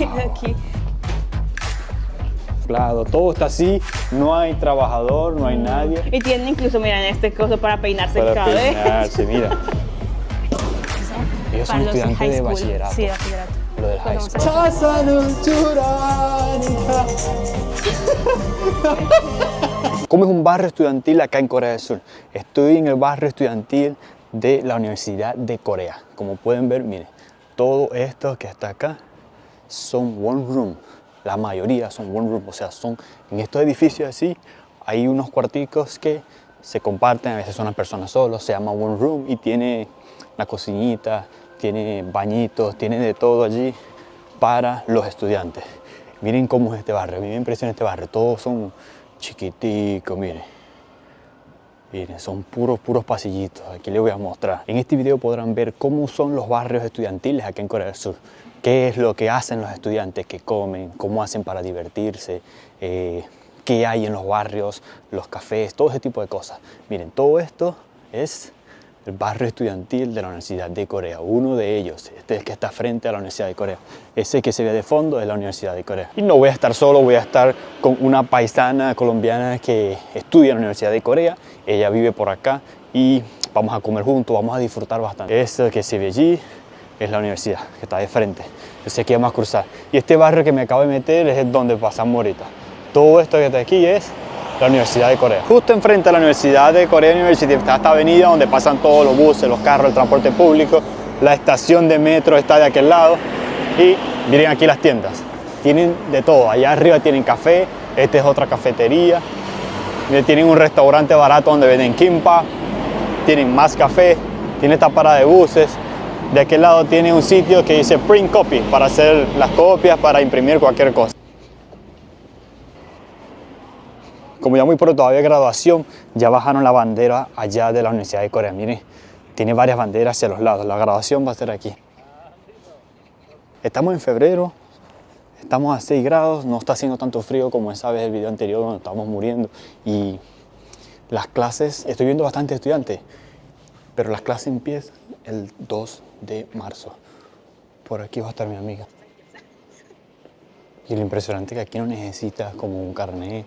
Aquí. Todo está así, no hay trabajador, no hay nadie. Y tienen incluso, miren, este coso para peinarse Para el cabello. peinarse, mira. Ellos son Para los estudiantes high de school. bachillerato. Sí, de bachillerato. Lo del high Pues school. ¿Cómo es un barrio estudiantil acá en Corea del Sur? Estoy en el barrio estudiantil de la Universidad de Corea. Como pueden ver, miren, todo esto que está acá son one room. La mayoría son one room, o sea, son en estos edificios así, hay unos cuarticos que se comparten, a veces son las personas solos, se llama one room y tiene la cocinita, tiene bañitos, tiene de todo allí para los estudiantes. Miren cómo es este barrio, a mí me impresiona este barrio, todos son chiquiticos, miren. Miren, son puros pasillitos, aquí les voy a mostrar. En este video podrán ver cómo son los barrios estudiantiles aquí en Corea del Sur. Qué es lo que hacen los estudiantes, qué comen, cómo hacen para divertirse, qué hay en los barrios, los cafés, todo ese tipo de cosas. Miren, todo esto es el barrio estudiantil de la Universidad de Corea. Uno de ellos, este es el que está frente a la Universidad de Corea. Ese que se ve de fondo es la Universidad de Corea. Y no voy a estar solo, voy a estar con una paisana colombiana que estudia en la Universidad de Corea. Ella vive por acá y vamos a comer juntos, vamos a disfrutar bastante. Ese que se ve allí es la universidad, que está de frente. Yo sé que vamos a cruzar. Y este barrio que me acabo de meter es donde pasamos ahorita. Todo esto que está aquí es la Universidad de Corea. Justo enfrente de la Universidad de Corea University está esta avenida donde pasan todos los buses, los carros, el transporte público. La estación de metro está de aquel lado. Y miren aquí las tiendas. Tienen de todo. Allá arriba tienen café. Esta es otra cafetería. Miren, tienen un restaurante barato donde venden kimbap. Tienen más café. Tienen esta parada de buses. De aquel lado tiene un sitio que dice print copy para hacer las copias, para imprimir cualquier cosa. Como ya muy pronto había graduación, ya bajaron la bandera allá de la Universidad de Corea. Miren, tiene varias banderas hacia los lados. La graduación va a ser aquí. Estamos en febrero, estamos a 6 grados, no está haciendo tanto frío como esa vez el video anterior donde estábamos muriendo. Y las clases, estoy viendo bastantes estudiantes, pero las clases empiezan el 2 de marzo. Por aquí va a estar mi amiga. Y lo impresionante es que aquí no necesitas como un carnet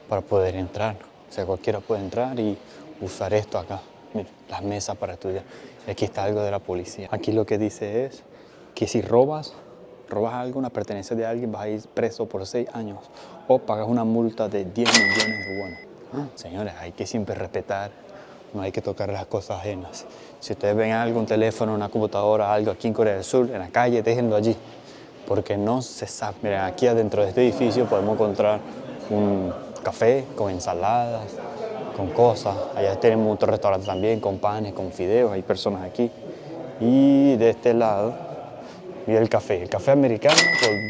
para poder entrar. O sea, cualquiera puede entrar y usar esto acá. Miren, las mesas para estudiar. Y aquí está algo de la policía. Aquí lo que dice es que si robas algo, una pertenencia de alguien, vas a ir preso por 6 años o pagas una multa de 10 millones de wones. Señores, hay que siempre respetar. No hay que tocar las cosas ajenas. Si ustedes ven algo, un teléfono, una computadora, algo aquí en Corea del Sur, en la calle, déjenlo allí. Porque no se sabe. Miren, aquí adentro de este edificio podemos encontrar un café con ensaladas, con cosas. Allá tenemos otro restaurante también con panes, con fideos. Hay personas aquí. Y de este lado, mira el café americano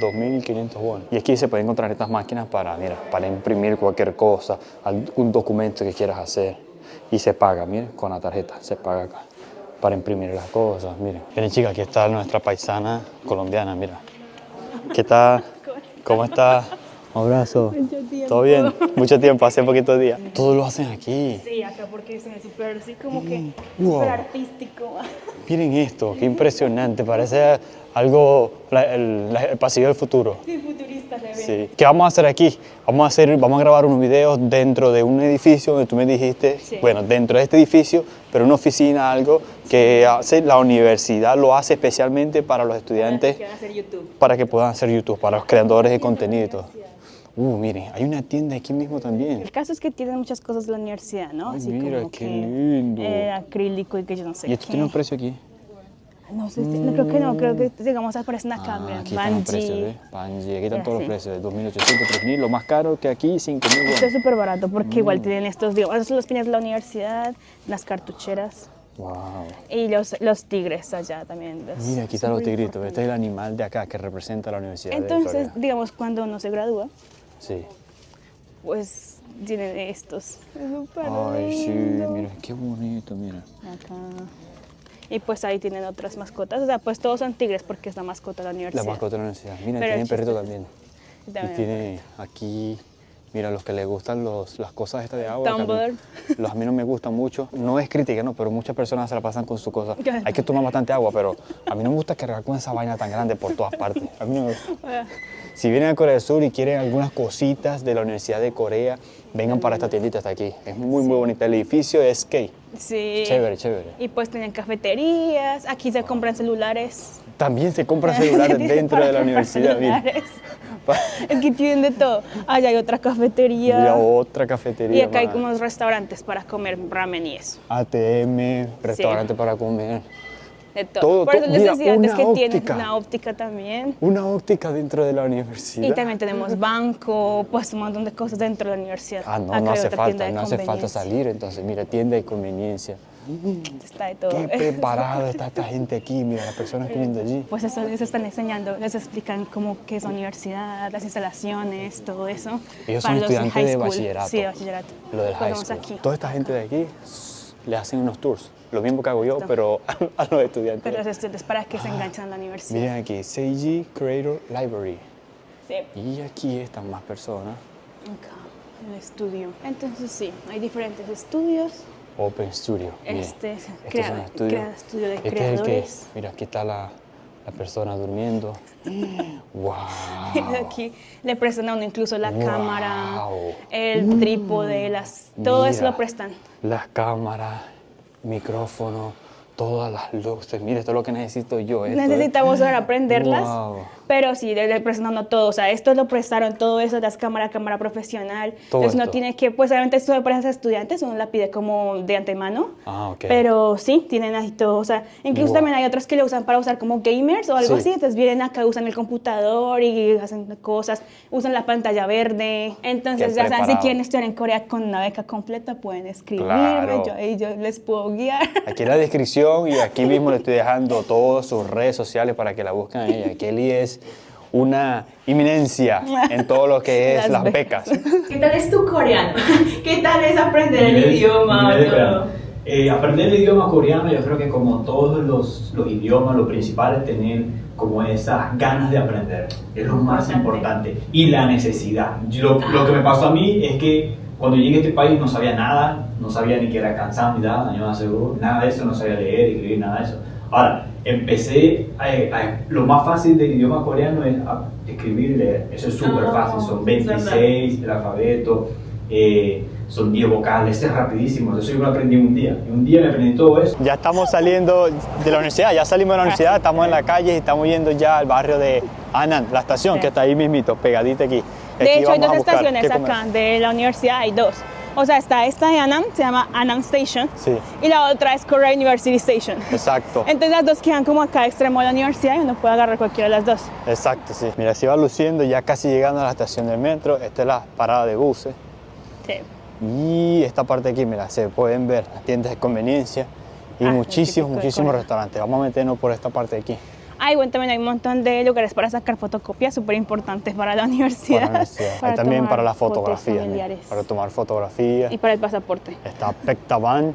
por 2.500 wones. Y aquí se pueden encontrar estas máquinas para, mira, para imprimir cualquier cosa, algún documento que quieras hacer. Y se paga, miren, con la tarjeta, se paga acá para imprimir las cosas, miren. Miren, chicas, aquí está nuestra paisana colombiana, mira. ¿Qué tal? ¿Cómo está? Un abrazo. Mucho tiempo. ¿Todo bien? Mucho tiempo, hace poquitos días. Todo lo hacen aquí. Sí, acá porque es súper, así como que Wow. súper artístico. Miren esto, qué impresionante, parece algo, el pasillo del futuro. Sí, futurista se ve. Sí. ¿Qué vamos a hacer aquí? Vamos a grabar unos videos dentro de un edificio donde tú me dijiste, Sí. bueno, dentro de este edificio, pero una oficina, algo que hace la universidad, lo hace especialmente para los estudiantes, Que van a hacer YouTube. para que puedan hacer YouTube, para los creadores de contenido y todo. Miren, hay una tienda aquí mismo también. El caso es que tienen muchas cosas de la universidad, ¿no? Ay, Así mira, como qué que, lindo. acrílico y que yo no sé ¿Y esto qué. tiene un precio aquí? No sé, no, creo que no, creo que digamos aparecen acá, mira, Aquí están los precios, ¿ves? Banji, aquí están todos los precios, de 2.800, 3.000, lo más caro que aquí, 5.000 Esto es wones. súper barato porque igual tienen estos, digamos, estos son los pines de la universidad, las cartucheras Wow. y los tigres allá también. Mira, aquí están los tigritos, este es el animal de acá que representa a la Universidad de Entonces, Corea. digamos, cuando uno se gradúa, Sí. pues tienen estos. Es súper Ay, sí, lindo. mira, qué bonito, mira. Acá. Y pues ahí tienen otras mascotas, o sea, pues todos son tigres porque es la mascota de la La universidad. mascota de la universidad. Mira, Pero tiene es perrito chistoso. también. Y También. tiene aquí Mira, los que les gustan las cosas estas de agua, que Tumbler. a mí no me gustan mucho. No es crítica, no, pero muchas personas se la pasan con su cosa. Hay que tomar bastante agua, pero a mí no me gusta cargar con esa vaina tan grande por todas partes. A mí no me gusta. Si vienen a Corea del Sur y quieren algunas cositas de la Universidad de Corea, vengan para esta tiendita, está aquí. Es muy, muy bonita. El edificio es K. Sí. Chévere, chévere. Y pues tenían cafeterías, aquí se compran celulares. También se compran celulares dentro de la universidad. Mira. Es que tienen de todo. Allá hay otra cafetería. Mira, otra cafetería. Y acá hay más. unos restaurantes para comer ramen y eso. ATM, restaurante para comer. De todo. Todo, Por eso todo. les Mira, decía antes una que tienen óptica. una óptica también. Una óptica dentro de la universidad. Y también tenemos banco, pues un montón de cosas dentro de la universidad. Ah, no, Acá no hay hace otra tienda falta, de no hace falta conveniencia. salir. Entonces, mira, tienda de conveniencia. Está de todo. Qué preparada está esta gente aquí. Mira, las personas que vienen de allí. Pues eso les están enseñando, les explican cómo qué es la universidad, las instalaciones, todo eso. Ellos para son los estudiantes high de school. bachillerato. Sí, de bachillerato. Lo del Pues high vamos school. aquí. Toda esta gente de aquí le hacen unos tours. Lo mismo que hago yo, pero a los estudiantes. Pero los estudiantes para que se enganchan a la universidad. Miren aquí, Seiji Creator Library. Sí. Y aquí están más personas. Acá, el estudio. Entonces sí, hay diferentes estudios. Open Studio. Miren, Este es este es un estudio. estudio de Este es el que, creadores. mira, aquí está la persona durmiendo. ¡Wow! Aquí le prestan a uno incluso la Wow. cámara, el trípode, todo eso Mira, lo prestan. Las cámaras, micrófono, todas las luces. Mira, esto es lo que necesito yo. Esto Necesitamos ahora aprenderlas, Wow. pero sí, le prestan a uno todo. O sea, esto lo prestaron, todo eso, las cámaras, cámara profesional. Todo Entonces uno esto. tiene que, pues obviamente esto para los estudiantes, uno la pide como de antemano. Ah, ok. Pero sí, tienen ahí todo. O sea, incluso Wow. también hay otros que lo usan para usar como gamers o algo Sí. así. Entonces vienen acá, usan el computador y hacen cosas, usan la pantalla verde. Entonces Qué ya saben, si preparado. quieren estudiar en Corea con una beca completa, pueden escribirme. Claro. Yo les puedo guiar. Aquí en la descripción y aquí mismo le estoy dejando todas sus redes sociales para que la busquen a ella. Kelly es una eminencia en todo lo que es las becas. ¿Qué tal es tu coreano? ¿Qué tal es aprender el idioma? Nivel de coreano. Aprender el idioma coreano, yo creo que como todos los idiomas, lo principal es tener como esas ganas de aprender. Es lo más importante. Y la necesidad. Lo que me pasó a mí es que cuando llegué a este país no sabía nada, no sabía ni que era cansado ni nada, yo me aseguro, nada de eso, no sabía leer, escribir, nada de eso. Ahora, empecé lo más fácil del idioma coreano es escribir y leer. Eso es súper fácil, son 26 el alfabeto, son 10 vocales, es rapidísimo. Eso yo lo aprendí en un día. En un día me aprendí todo eso. Ya estamos saliendo de la universidad, ya salimos de la universidad, estamos en la calle y estamos yendo ya al barrio de Anan, la estación Sí. que está ahí mismito, pegadita aquí. De Aquí hecho, hay vamos dos a buscar estaciones qué comer. acá de la universidad, hay dos. O sea, está esta de Anam, se llama Anam Station, Sí. y la otra es Korea University Station. Exacto, Entonces las dos quedan como acá extremo de la universidad y uno puede agarrar cualquiera de las dos. exacto, sí. Mira, se va luciendo, ya casi llegando a la estación del metro. Esta es la parada de buses. Sí. Y esta parte aquí, mira, se pueden ver las tiendas de conveniencia y Ah, muchísimos, lo típico de muchísimos Corea. restaurantes. Vamos a meternos por esta parte de aquí. Ah, igual también hay un montón de lugares para sacar fotocopias súper importantes para la universidad. Para la universidad. Hay también tomar para las fotos fotografías, mira, familiares. para tomar fotografías. Y para el pasaporte. Está Pectaban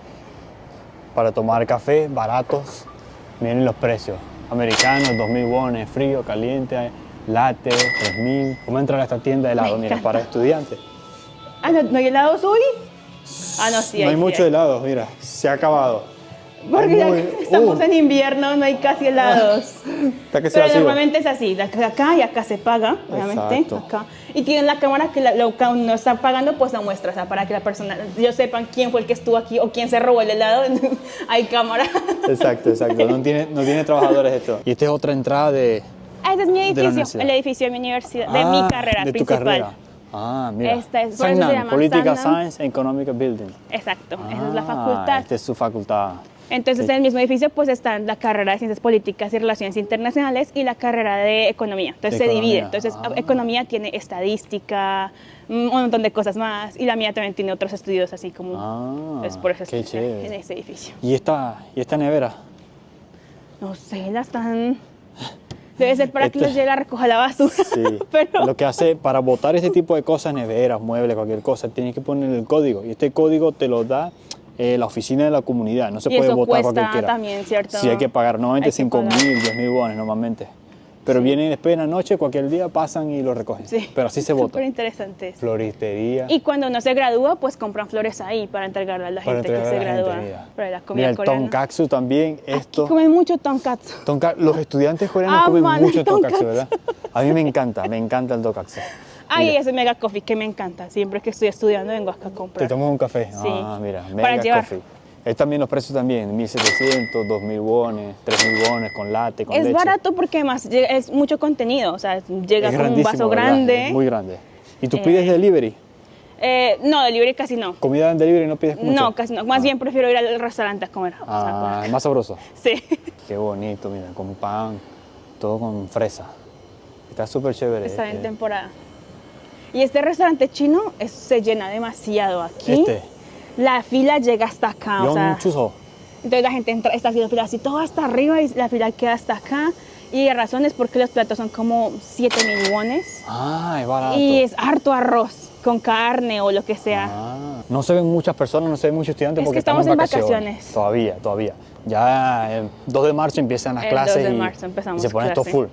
para tomar café, baratos. Miren los precios. Americanos, 2.000 wones, frío, caliente, latte, 3.000. Vamos a entrar a esta tienda de helado, mira, encanta. para estudiantes. Ah, ¿no hay helados hoy? Ah, no, sí No hay sí mucho helado, mira, se ha acabado. Porque Hay ya muy- que estamos en invierno, no hay casi helados. Está que se Pero vacío. normalmente es así, de acá y acá se paga, obviamente, Exacto. acá. Y tienen la cámara que lo que uno está pagando, pues la muestra, o sea, para que la persona, ellos sepan quién fue el que estuvo aquí o quién se robó el helado, hay cámara. Exacto, exacto. No tiene trabajadores esto. Y esta es otra entrada de... Ah, ese es mi De la edificio, universidad. el edificio de mi universidad, de mi carrera de tu principal. carrera. Ah, mira. Esta es- por eso se Sangnan, llama Political Sangnan. Science and Economic Building. Exacto, esa es la Ah, facultad. Esta es su facultad. Entonces, en el mismo edificio, pues está la carrera de Ciencias Políticas y Relaciones Internacionales y la carrera de Economía. Entonces, De se divide. Economía. Entonces, Ah. Economía tiene estadística, un montón de cosas más. Y la mía también tiene otros estudios así como... Ah, es por eso qué estoy chévere. en ese edificio. ¿Y esta nevera? No sé, la están... Debe ser para que Esto- los llegue a recoger la basura. Sí. Pero... Lo que hace para botar este tipo de cosas, neveras, muebles, cualquier cosa, tienes que poner el código. Y este código te lo da la oficina de la comunidad. No se Y puede eso botar cuesta cualquiera. también, ¿cierto? Sí, hay que pagar. Normalmente Hay que 5.000, pagar. 10.000 wones normalmente. pero vienen después en la noche, cualquier día pasan y lo recogen. Sí. Pero así se vota. Súper interesante eso. Floristería. Y cuando uno se gradúa, pues compran flores ahí para entregarle a la Para gente que entregarle se a la gente, gradúa. mira. Para la Mira, comida el coreana. tonkatsu también. Aquí Esto. comen mucho tonkatsu. Los estudiantes coreanos Ah, comen man, mucho el tonkatsu, tonkatsu. ¿verdad? A mí me encanta el tonkatsu. Ay, Mira, ese mega coffee que me encanta. Siempre que estoy estudiando vengo acá a te comprar. tomas un café. Sí. Ah, mira, Para mega llevar. coffee. Es también los precios también, 1.700, 2.000 wones, 3.000 wones con latte, con Es leche. barato porque además es mucho contenido. O sea, llega Es con un grandísimo, vaso ¿verdad? grande. Es muy grande. ¿Y tú pides delivery? No, delivery casi no. ¿Comida en delivery no pides mucho? No, casi no. Más bien prefiero ir al restaurante a comer. O sea, Ah, es más sabroso. sí. Qué bonito, mira, con pan, todo con fresa. Está súper chévere. Está en temporada. Y este restaurante chino se llena demasiado aquí. La fila llega hasta acá. O sea, Chuso. entonces la gente está haciendo fila así todo hasta arriba y la fila queda hasta acá. Y la razón es porque los platos son como 7.000 wones. Ah, es barato. Y es harto arroz con carne o lo que sea. Ah, no se ven muchas personas, no se ven muchos estudiantes Es porque que estamos en vacaciones. vacaciones. Todavía. Ya el 2 de marzo empiezan las El clases 2 de y, marzo empezamos y se pone esto clase. full.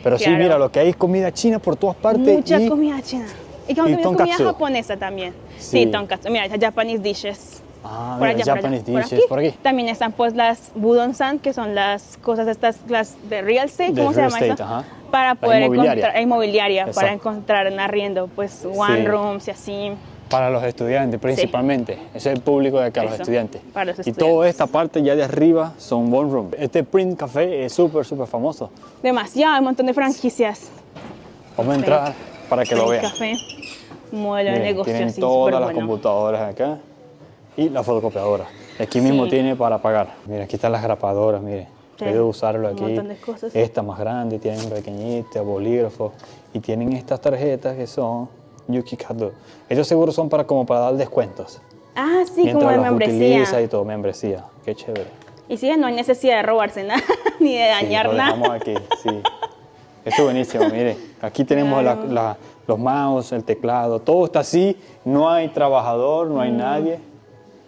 Pero sí, Claro. mira, lo que hay es comida china por todas partes. Mucha y comida china. Y como comida tonkatsu. japonesa también. Sí. Sí, tonkatsu. Mira, Japanese dishes. Ah, Por mira, allá, por allá. Japanese Por dishes, por aquí. También están pues las budon-san, que son las cosas estas, las de real estate, De ¿cómo se real llama estate, eso? ajá. Para La poder inmobiliaria. encontrar, inmobiliaria, para Exacto. encontrar en arriendo, pues one Sí. rooms y así. Para los estudiantes principalmente. Ese es el público de acá, los Eso, estudiantes. para los Y toda estudiantes. esta parte ya de arriba son one room. Este Print Café es súper famoso. Demasiado, un montón de franquicias. Vamos a entrar para que lo El vean. café, un modelo de Miren, negocio tienen así todas súper las bueno. computadoras acá y la fotocopiadora. Aquí mismo Sí. tiene para pagar. Mira, aquí están las grapadoras, mire. Sí, Puedes usarlo un aquí. montón de cosas. Esta más grande, tienen pequeñitas, bolígrafos. Y tienen estas tarjetas que son Yuki Kado. Ellos seguro son como para dar descuentos. Ah, sí, Mientras como de los membresía. utiliza y todo, membresía. Qué chévere. Y sí, no hay necesidad de robarse nada, ni de dañar Sí, lo nada. dejamos aquí, sí. Esto es buenísimo, mire. Aquí tenemos Claro. los mouse, el teclado, todo está así. No hay trabajador, no hay nadie.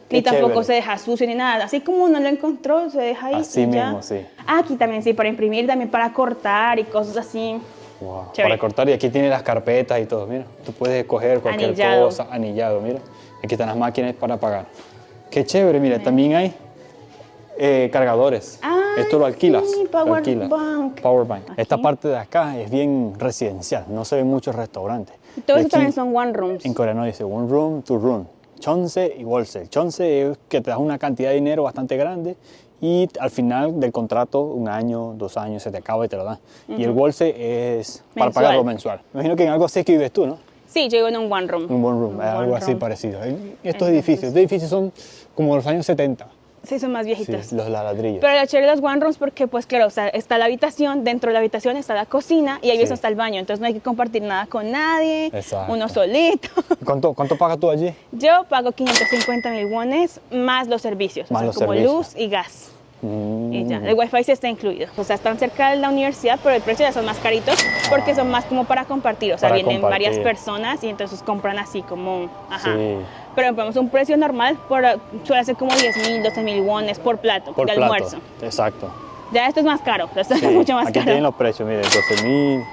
Qué Ni tampoco chévere. se deja sucio ni nada. Así como uno lo encontró, se deja ahí. Así y ya. mismo, sí. Ah, aquí también sí, para imprimir, también para cortar y cosas así. Wow. Chévere. Para cortar, y aquí tiene las carpetas y todo, mira. Tú puedes escoger cualquier Anillado. cosa, anillado, mira. Aquí están las máquinas para pagar. Qué chévere, mira, también hay cargadores. Ay, Esto lo alquilas. sí, lo power alquilas. bank. Power bank. Aquí. Esta parte de acá es bien residencial, no se ven muchos restaurantes. Y todo Y eso aquí, también son one rooms. en coreano dice one room, two room. Chonse y wholesale. Chonse es que te das una cantidad de dinero bastante grande y al final del contrato, 1 año, 2 años, se te acaba y te lo dan. Y el wholesale es para Mensual. pagarlo mensual. Me imagino que en algo así es que vives tú, ¿no? Sí, yo vivo en un one room. Un one room, Un algo one así room. parecido. Estos edificios son como los años 70, Sí, son más sí, viejitos. los ladrillos. Pero lo chévere de los one rooms porque, pues claro, o sea, está la habitación, dentro de la habitación está la cocina y ahí Sí. mismo está el baño. Entonces no hay que compartir nada con nadie, Exacto. uno solito. ¿Cuánto pagas tú allí? Yo pago 550.000 wones más los servicios, Más o sea, los como servicios. luz y gas. Mm. Y ya, el wifi sí está incluido. O sea, están cerca de la universidad, pero el precio ya son más caritos porque son más como para compartir. O sea, Para vienen compartir. varias personas y entonces compran así como, ajá. Sí. Pero ponemos un precio normal, suele ser como 10.000, 12.000 wones por plato Por de plato. almuerzo. Exacto. Ya esto es más caro, esto Sí, es mucho más aquí caro. tienen los precios, miren, 12.000,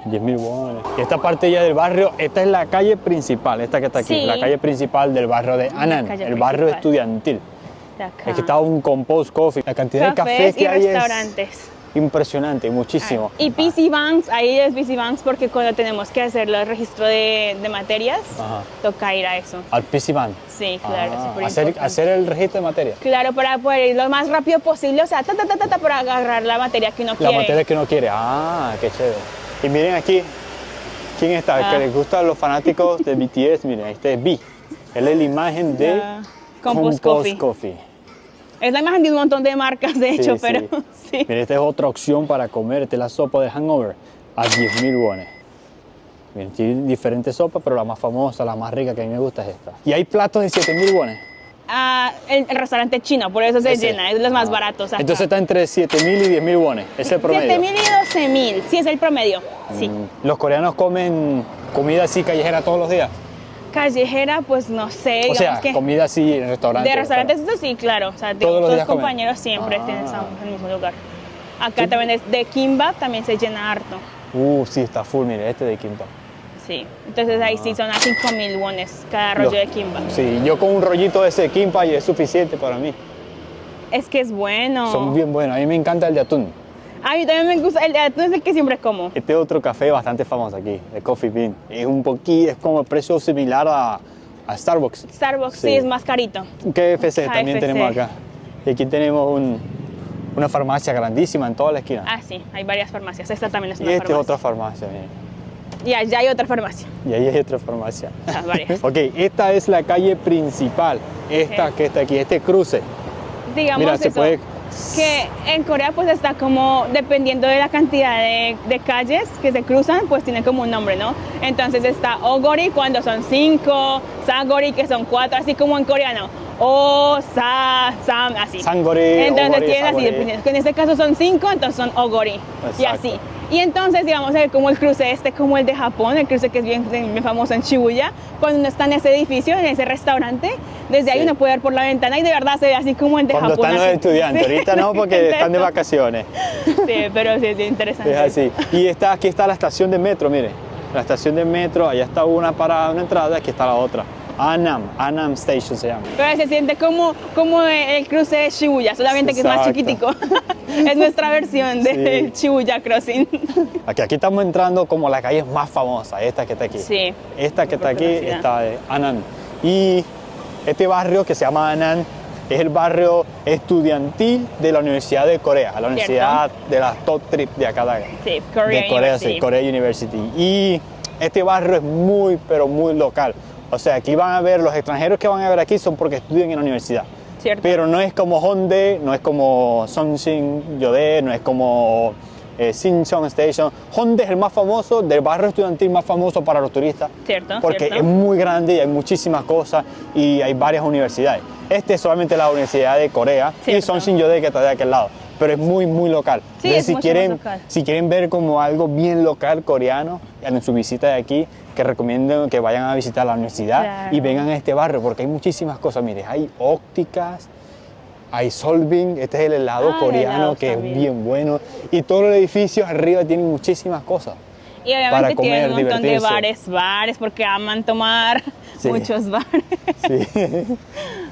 10.000 wones. Y esta parte ya del barrio, esta es la calle principal, esta que está aquí, Sí. la calle principal del barrio de Annan, calle el barrio principal. estudiantil. De acá. Aquí está un Compose Coffee. La cantidad de Cafés cafés que y hay restaurantes. es impresionante, muchísimo. Y PC Banks, ahí es PC Banks porque cuando tenemos que hacer el registro de materias, Ajá. toca ir a eso. Al PC Bank. Sí, claro, súper hacer, importante. hacer el registro de materia. Claro, para poder ir lo más rápido posible, o sea, para agarrar la materia que uno La quiere. materia que uno quiere. Ah, qué chévere. Y miren aquí, ¿quién está? Ah. Que les gustan los fanáticos de BTS, miren, este es B. Él es la imagen de Ya. Compose Coffee. Es la imagen de un montón de marcas, de hecho, Sí, pero sí. sí. Miren, esta es otra opción para comer. Esta es la sopa de hangover a 10.000 wones. Miren, tiene diferentes sopas, pero la más famosa, la más rica que a mí me gusta es esta. Y hay platos de 7.000 wones. Ah, el restaurante chino, por eso se Ese. llena, es de los más Ah. baratos. acá. Entonces está entre 7.000 y 10.000 wones. Ese es el promedio. 7.000 y 12.000, sí, es el promedio. Sí. Los coreanos comen comida así callejera todos los días. Callejera, pues no sé, O digamos sea, que comida así en restaurantes. de restaurantes, eso sí, claro. O sea, Todos los todos días los compañeros comen. siempre Ah. tienen en el mismo lugar. Acá también es de kimbap, también se llena harto. Sí, está full, mire, este de kimbap. Sí, entonces ahí sí son a 5.000 wones cada rollo de kimbap. Sí, yo con un rollito de ese kimbap y es suficiente para mí. Es que es bueno. Son bien buenos, a mí me encanta el de atún. A mí también me gusta, el de atún es el que siempre como. Este otro café bastante famoso aquí, el Coffee Bean. Es un poquito, es como el precio similar a Starbucks. Starbucks sí es más carito. KFC también KFC. tenemos acá. Y aquí tenemos una farmacia grandísima en toda la esquina. Ah, sí, hay varias farmacias. Esta también es Y una esta es farmacia. otra farmacia, miren. Y allá hay otra farmacia. Y ahí hay otra farmacia. Ah, varias. Ok, esta es la calle principal. Esta Ok. que está aquí, este cruce. Digamos Mira, se eso, puede... que en Corea pues está como, dependiendo de la cantidad de calles que se cruzan, pues tiene como un nombre, ¿no? Entonces está Ogori cuando son 5, Sagori que son 4, así como en coreano. O, Sa, Sam, así. Sangori, Entonces Ogori, tienen así, Sagori. dependiendo. En este caso son 5, entonces son Ogori. Y Exacto. así. Y entonces, digamos, como el cruce como el de Japón, el cruce que es bien famoso en Shibuya, cuando uno está en ese edificio, en ese restaurante, desde ahí Sí. uno puede ver por la ventana y de verdad se ve así como el de Cuando Japón. están los así. estudiantes, Sí. ahorita no porque están de Exacto. vacaciones. Sí, pero sí, es interesante. Es así. Y aquí está la estación de metro, mire. La estación de metro, allá está una parada, una entrada, aquí está la otra. Anam Station se llama. Pero se siente como el cruce de Shibuya, solamente que es más Exacto. chiquitico. Es nuestra versión de Sí. Shibuya Crossing. Aquí estamos entrando como la calle más famosa, esta que está aquí. Sí. Esta que está Por aquí conocida. está de Anam. Y este barrio que se llama Anam es el barrio estudiantil de la Universidad de Corea, la universidad de las top trip de acá Sí, Korea de Corea, University. sí, Korea University. Y este barrio es muy, pero muy local. O sea, aquí van a ver, los extranjeros que van a ver aquí son porque estudian en la universidad. Cierto. Pero no es como Hongdae, no es como Songsin Yode, no es como Sinchon Station. Hongdae es el más famoso, del barrio estudiantil más famoso para los turistas. Cierto, Porque cierto. es muy grande y hay muchísimas cosas y hay varias universidades. Este es solamente la Universidad de Corea y Cierto. Songsin Yode que está de aquel lado. Pero es muy, muy local. Sí, Entonces, es si mucho quieren, más local. si quieren ver como algo bien local coreano en su visita de aquí, que recomiendo que vayan a visitar la universidad Claro. y vengan a este barrio porque hay muchísimas cosas. Mire, hay ópticas, hay Solving, este es el helado Ah, coreano helados que también. es bien bueno. Y todos los edificios arriba tienen muchísimas cosas. Y obviamente para comer, tienen un montón de divertirse. bares, porque aman tomar Sí. muchos bares. Sí.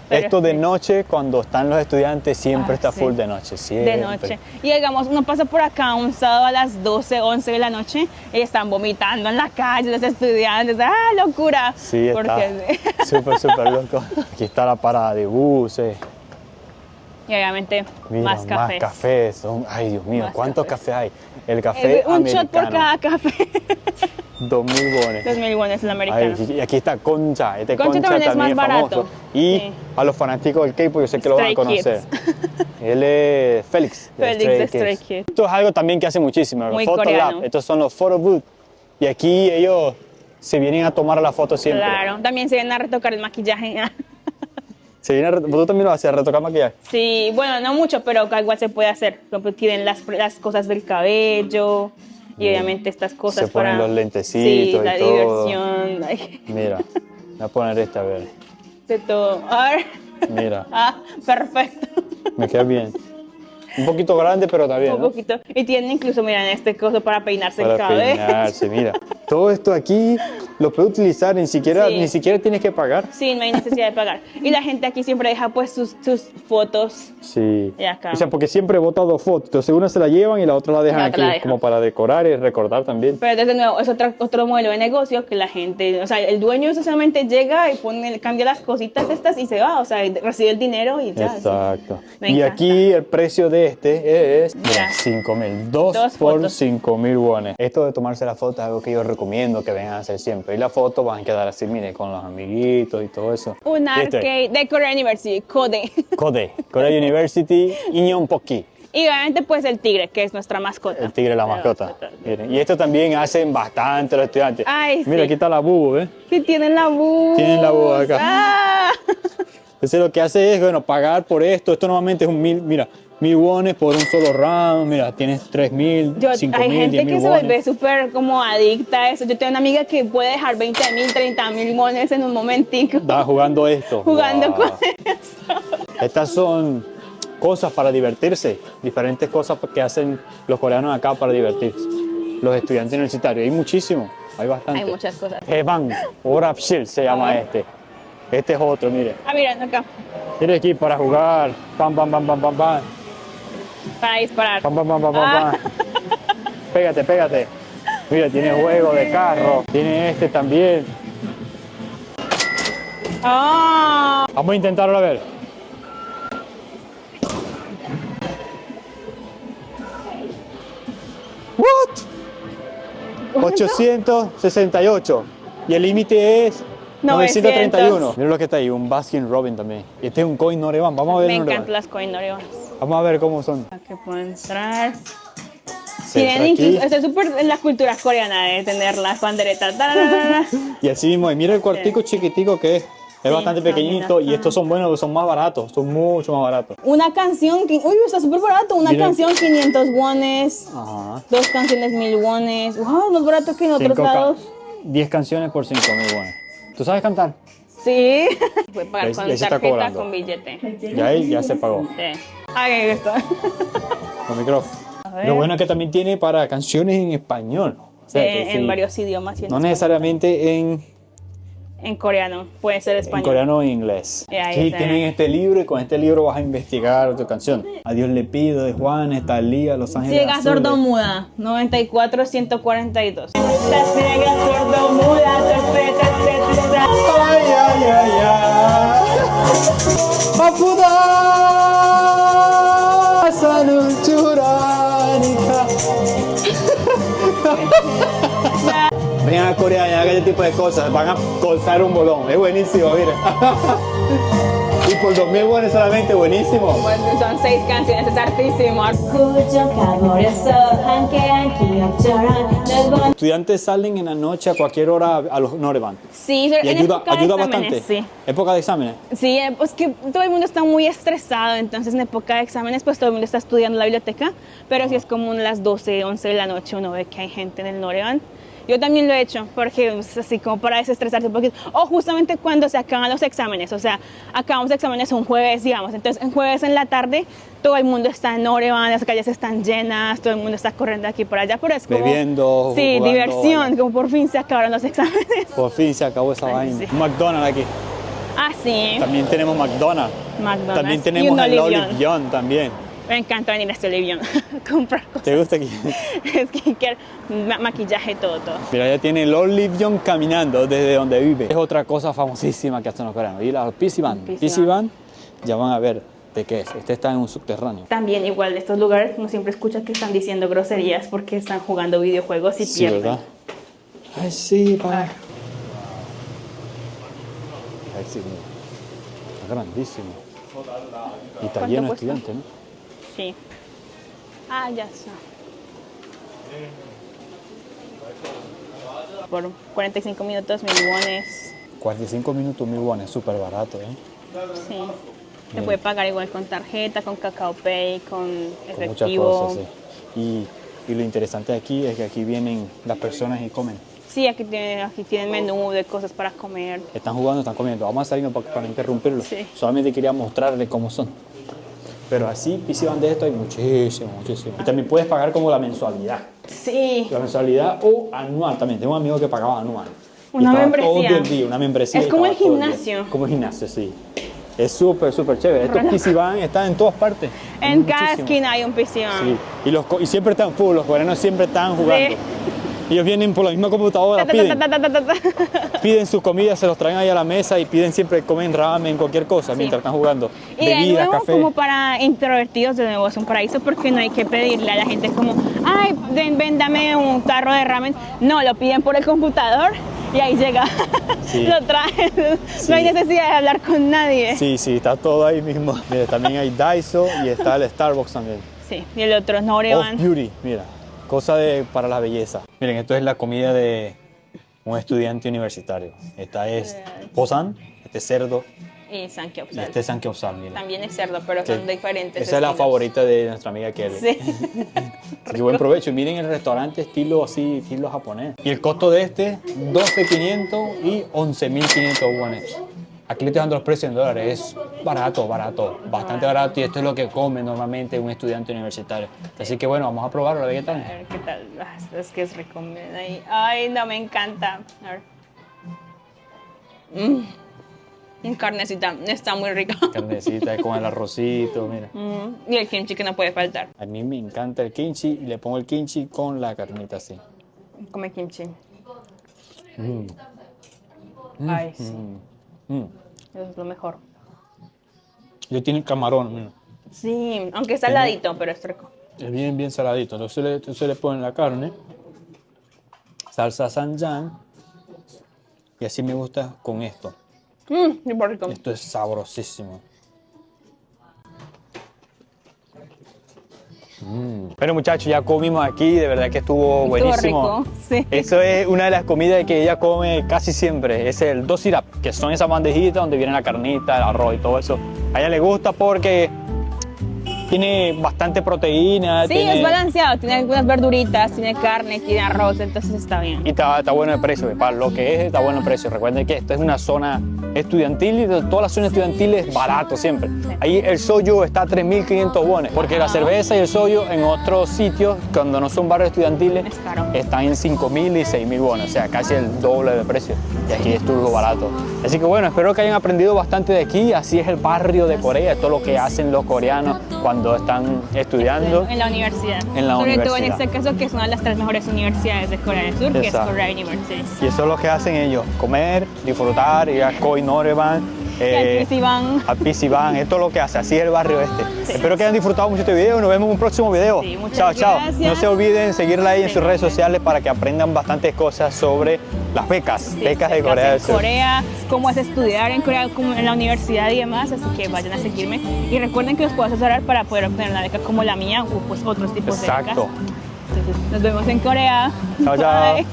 Pero Esto de sí. noche, cuando están los estudiantes, siempre Ah, está sí. full de noche. Siempre. De noche. Y digamos, uno pasa por acá un sábado a las 12, 11 de la noche y están vomitando en la calle los estudiantes. ¡Ah, locura! Sí, está Porque- súper loco. Aquí está la parada de buses. Y obviamente Mira, más cafés. Ay, Dios mío, Más ¿cuántos cafés. cafés hay? El café Un americano. shot por cada café. 2.000 wones. 2.000 wones el americano. Ay, y aquí está Concha. Este Concha Concha también es más famoso. barato. Y Sí. a los fanáticos del K-pop yo sé que lo van a Stray conocer. Kids. Él es Félix de Félix de Stray Kids. Esto es algo también que hace muchísimo. Muy Photo coreano. Lab. Estos son los photo booth. Y aquí ellos se vienen a tomar la foto siempre. Claro, también se vienen a retocar el maquillaje. Se vienen ¿Tú también lo haces, a retocar maquillaje? Sí, bueno, no mucho, pero igual se puede hacer. Por ejemplo, tienen las cosas del cabello y obviamente estas cosas Se ponen para... los lentecitos sí, y la todo. diversión, ay, Mira, voy a poner esta a ver. de todo. A ver. Mira, Ah, perfecto. me queda bien. Un poquito grande, pero está bien, Un ¿no? poquito. Y tienen incluso, miren, este coso para peinarse el Para cabello. peinarse, mira. Todo esto aquí lo puedes utilizar, ni siquiera tienes que pagar. Sí, no hay necesidad de pagar. Y la gente aquí siempre deja pues sus fotos. Sí. Y acá. O sea, porque siempre bota dos fotos. Entonces una se la llevan y la otra la dejan La aquí, otra la dejan. como para decorar y recordar también. Pero desde nuevo, es otro modelo de negocio que la gente, o sea, el dueño solamente llega y cambia las cositas estas y se va, o sea, recibe el dinero y ya. Exacto. Me Y encanta. aquí el precio de este es, mira, Mira. 5.000. Dos Dos por fotos. 5.000 wones. Esto de tomarse la foto es algo que yo recomiendo que vengan a hacer siempre. Y la foto van a quedar así, mire, con los amiguitos y todo eso. Un Este, arcade de Korea University, KODE. KODE, Korea University, Inyeonpokki. Y obviamente pues el tigre, que es nuestra mascota. El tigre, la mascota. Miren, y esto también hacen bastante los estudiantes. Ay, Mira, sí. aquí está la bubu, ¿ves? Que tienen la voz. Tienen la voz acá. Ah. Entonces lo que hace es, bueno, pagar por esto. Esto normalmente es 1.000 wones por un solo round. Mira, tienes 3.000, 5.000, Hay gente 10.000 que se wones. vuelve súper como adicta a eso. Yo tengo una amiga que puede dejar 20.000, 30.000 mones en un momentico. Estaba jugando esto. Jugando Wow. con eso. Estas son cosas para divertirse, diferentes cosas que hacen los coreanos acá para divertirse. Los estudiantes universitarios, hay muchísimo, hay bastante. Hay muchas cosas. Heban, Orapshil se llama este. Este es otro, mire. Ah, mira, acá. Tiene aquí para jugar, pam, pam, pam, pam, pam, pam. Para disparar. Pam, pam, pam, pam, pam, Ah. pam. Pégate, pégate. Mira, tiene juego de carro, tiene este también. Ah. Vamos a intentarlo a ver. What? 868 y el límite es 931. Mira lo que está ahí, un Baskin Robin también. Este es un coin Noreban. Vamos a ver Me el encantan Noreban. las coin Oreos. Vamos a ver cómo son. Aquí puedo entrar. Se Tienen entra aquí. incluso, esto es súper en la cultura coreana de tener las banderetas. ¡Tararara! Y así mismo, y mira el cuartico chiquitico que es. Es Sí, bastante no, pequeñito mira. y estos son buenos, son más baratos, son mucho más baratos. Una canción, uy, está súper barato. Una Miren. canción, 500 wones. Ajá. 2 canciones, 1000 wones. Wow, más barato que en otros 5 lados. 10 canciones por 5.000 buenos. ¿Tú sabes cantar? Sí. Puede pagar Ahí- con ahí se está tarjeta, cobrando. con billete. Ya ahí ya se pagó. Sí. Ahí está. Con micrófono. A ver. Lo bueno es que también tiene para canciones en español. O sea, que En sí, varios idiomas. Y en no español. necesariamente En coreano, puede ser en español. coreano o en inglés. Ahí Aquí está. tienen este libro y con este libro vas a investigar tu canción. A Dios le pido de Juan, Talía, Los Ángeles Ciega Azules. sordomuda, 94-142. La ciega sordomuda, Ay, ay, ay, ay. Apuda sanunchuranika. Vengan a Corea y hagan este tipo de cosas. Van a colzar un bolón. Es buenísimo, mira. Y por 2.000 wones solamente, buenísimo. Bueno, son 6 canciones, es hartísimo. Estudiantes salen en la noche a cualquier hora a los Noreban. Sí, Y en ayuda, época de ayuda exámenes, bastante. Sí. Época de exámenes. Sí, pues que todo el mundo está muy estresado, entonces en época de exámenes pues todo el mundo está estudiando en la biblioteca, pero si es como a las 12, 11 de la noche uno ve que hay gente en el Noreban. Yo también lo he hecho, porque es así como para desestresarse un poquito. O justamente cuando se acaban los exámenes, o sea, acabamos exámenes un jueves, digamos. Entonces, en jueves en la tarde, todo el mundo está en Noreban, las calles están llenas, todo el mundo está corriendo aquí por allá, pero es como... Bebiendo, Sí, jugando, diversión, como por fin se acabaron los exámenes. Por fin se acabó esa Ay, vaina. sí. Un McDonald's aquí. Ah, sí, También tenemos McDonald's. McDonald's. También Y tenemos un el Olive Olive Young también. Me encanta venir a este Olivion, comprar cosas. ¿Te gusta aquí? Skincare, maquillaje, todo. Mira, ya tiene el Olive Young caminando desde donde vive. Es otra cosa famosísima que hacen los coreanos. Y la PC Van. PC Van, ya van a ver de qué es. Este está en un subterráneo. También igual de estos lugares uno siempre escucha que están diciendo groserías porque están jugando videojuegos y Sí, pierden. ¿verdad? Ay, sí, pa. Ay, sí, mira. Está grandísimo. Y está ¿Cuánto lleno de cuesta? estudiantes, ¿no? Sí. Ah, ya está. Por 45 minutos, 1000 wones. 45 minutos, 1.000 wones, súper barato, ¿eh? Sí. Se puede pagar igual con tarjeta, con Kakao Pay, con Con muchas efectivo. cosas, sí. Y lo interesante aquí es que aquí vienen las personas y comen. Sí, aquí tienen menú de cosas para comer. Están jugando, están comiendo. Vamos a salirnos para interrumpirlo. Sí. Solamente quería mostrarles cómo son. Pero así, PC Van de esto hay muchísimo, muchísimo. Y también puedes pagar como la mensualidad. Sí. La mensualidad o anual también. Tengo un amigo que pagaba anual. Y Una estaba membresía. Todo el día, una membresía. Es y como estaba el todo día. gimnasio. Como el gimnasio, sí. Es súper, súper chévere. Estos PC Van están en todas partes. En cada Muchísimo. esquina hay un piscina. Sí. Y siempre están full, los coreanos siempre están jugando. Sí. Ellos vienen por la misma computadora, piden sus comidas, se los traen ahí a la mesa y piden siempre, comen ramen, cualquier cosa mientras están jugando. Y de Bebidas, nuevo, café. como para introvertidos, de nuevo es un paraíso porque no hay que pedirle a la gente como, ay, ven, dame un tarro de ramen. No, lo piden por el computador y ahí llega, Sí. lo traen. Sí. No hay necesidad de hablar con nadie. Sí, sí, está todo ahí mismo. Mira, también hay Daiso y está el Starbucks también. Sí, y el otro es Off Noreban. Beauty, mira, cosa para la belleza. Miren, esto es la comida de un estudiante universitario. Esta es posan, este es cerdo Y y Samgyeopsal. este es samgyeopsal, miren. También es cerdo, pero son diferentes. Esa es la estilos. favorita de nuestra amiga Kelly. Sí. Así que buen provecho. Y miren el restaurante estilo así, estilo japonés. Y el costo de este, 12.500 y 11.500 wones. Aquí le estoy dando los precios en dólares. Es barato, bastante barato, y esto es lo que come normalmente un estudiante universitario. Así que bueno, vamos a probarlo, a ver qué A tal. ver qué tal. Es que es rico. Miren ahí. Ay, no, me encanta. A ver. Carnecita, está muy rica. Carnecita con el arrocito, mira. Y el kimchi que no puede faltar. A mí me encanta el kimchi y le pongo el kimchi con la carnita así. Come kimchi. Mm. Ay, sí. Mm. Eso es lo mejor. Yo tiene camarón, mira. Sí, aunque es saladito, pero es rico. Es bien, bien saladito. Entonces le ponen la carne, salsa Sanyang, y así me gusta con esto. Súper rico. Esto es sabrosísimo. Bueno, muchachos, ya comimos aquí, de verdad que estuvo buenísimo. rico, sí. Eso es una de las comidas que ella come casi siempre, es el dosirap, que son esas bandejitas donde viene la carnita, el arroz y todo eso. A ella le gusta porque tiene bastante proteína. Sí, tiene... es balanceado. Tiene algunas verduritas, tiene carne, tiene arroz, entonces está bien. Y está bueno el precio, para lo que es, está bueno el precio. Recuerden que esta es una zona estudiantil y de toda la zona estudiantil es barato siempre. Ahí el soyo está a 3.500 wones, porque la cerveza y el soyo en otros sitios, cuando no son barrios estudiantiles, Es caro. están en 5.000 y 6.000 wones, o sea, casi el doble de precio. Y aquí es todo barato. Así que bueno, espero que hayan aprendido bastante de aquí. Así es el barrio de Corea, esto es lo que hacen los coreanos cuando están estudiando. En la universidad. En la Sobre todo en universidad. este caso, que es una de las 3 mejores universidades de Corea del Sur, que es Exacto. Korea University. Y eso es lo que hacen ellos, comer, disfrutar, ir a Koin Noreban, aquí sí van. a Pisiban, esto es lo que hace, así es el barrio este. Sí. Espero que hayan disfrutado mucho este video y nos vemos en un próximo video. Sí, muchas Chao, chao. gracias. No se olviden seguirla ahí en Sí. sus redes sociales para que aprendan bastantes cosas sobre las becas, becas de Corea del en Sur. Corea, cómo es estudiar en Corea, como en la universidad y demás, así que vayan a seguirme. Y recuerden que los puedo asesorar para poder obtener una beca como la mía o pues otros tipos de becas. Exacto. Entonces, nos vemos en Corea. Chao, chao. Bye.